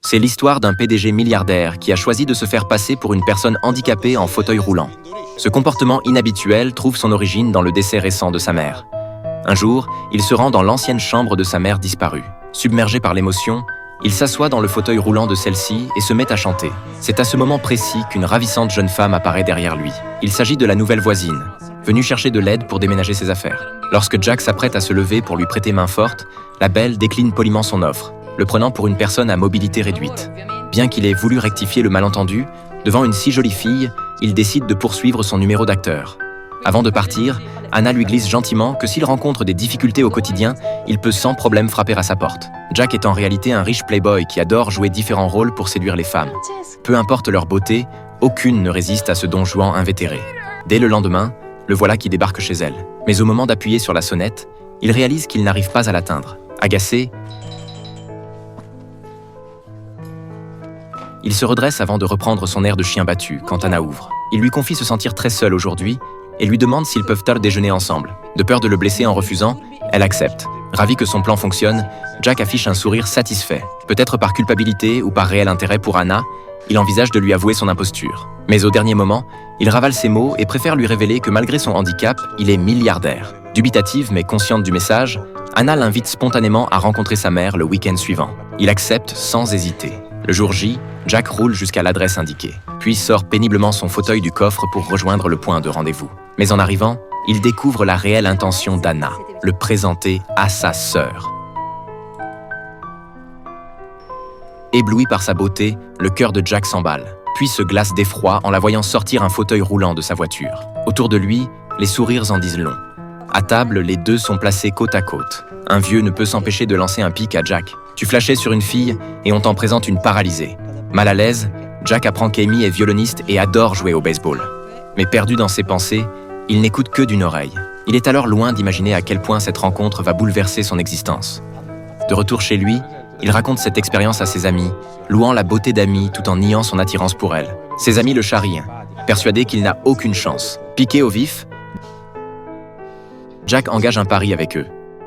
C'est l'histoire d'un PDG milliardaire qui a choisi de se faire passer pour une personne handicapée en fauteuil roulant. Ce comportement inhabituel trouve son origine dans le décès récent de sa mère. Un jour, il se rend dans l'ancienne chambre de sa mère disparue. Submergé par l'émotion, il s'assoit dans le fauteuil roulant de celle-ci et se met à chanter. C'est à ce moment précis qu'une ravissante jeune femme apparaît derrière lui. Il s'agit de la nouvelle voisine, venue chercher de l'aide pour déménager ses affaires. Lorsque Jack s'apprête à se lever pour lui prêter main forte, la belle décline poliment son offre, le prenant pour une personne à mobilité réduite. Bien qu'il ait voulu rectifier le malentendu, devant une si jolie fille, il décide de poursuivre son numéro d'acteur. Avant de partir, Anna lui glisse gentiment que s'il rencontre des difficultés au quotidien, il peut sans problème frapper à sa porte. Jack est en réalité un riche playboy qui adore jouer différents rôles pour séduire les femmes. Peu importe leur beauté, aucune ne résiste à ce don Juan invétéré. Dès le lendemain, le voilà qui débarque chez elle. Mais au moment d'appuyer sur la sonnette, il réalise qu'il n'arrive pas à l'atteindre. Agacé, il se redresse avant de reprendre son air de chien battu quand Anna ouvre. Il lui confie se sentir très seul aujourd'hui et lui demande s'ils peuvent déjeuner ensemble. De peur de le blesser en refusant, elle accepte. Ravi que son plan fonctionne, Jack affiche un sourire satisfait. Peut-être par culpabilité ou par réel intérêt pour Anna, il envisage de lui avouer son imposture. Mais au dernier moment, il ravale ses mots et préfère lui révéler que malgré son handicap, il est milliardaire. Dubitative mais consciente du message, Anna l'invite spontanément à rencontrer sa mère le week-end suivant. Il accepte sans hésiter. Le jour J, Jack roule jusqu'à l'adresse indiquée, puis sort péniblement son fauteuil du coffre pour rejoindre le point de rendez-vous. Mais en arrivant, il découvre la réelle intention d'Anna, le présenter à sa sœur. Ébloui par sa beauté, le cœur de Jack s'emballe, puis se glace d'effroi en la voyant sortir un fauteuil roulant de sa voiture. Autour de lui, les sourires en disent long. À table, les deux sont placés côte à côte. Un vieux ne peut s'empêcher de lancer un pic à Jack. Tu flashais sur une fille et on t'en présente une paralysée. Mal à l'aise, Jack apprend qu'Amy est violoniste et adore jouer au baseball. Mais perdu dans ses pensées, il n'écoute que d'une oreille. Il est alors loin d'imaginer à quel point cette rencontre va bouleverser son existence. De retour chez lui, il raconte cette expérience à ses amis, louant la beauté d'Amy tout en niant son attirance pour elle. Ses amis le charrient, persuadés qu'il n'a aucune chance. Piqué au vif, Jack engage un pari avec eux.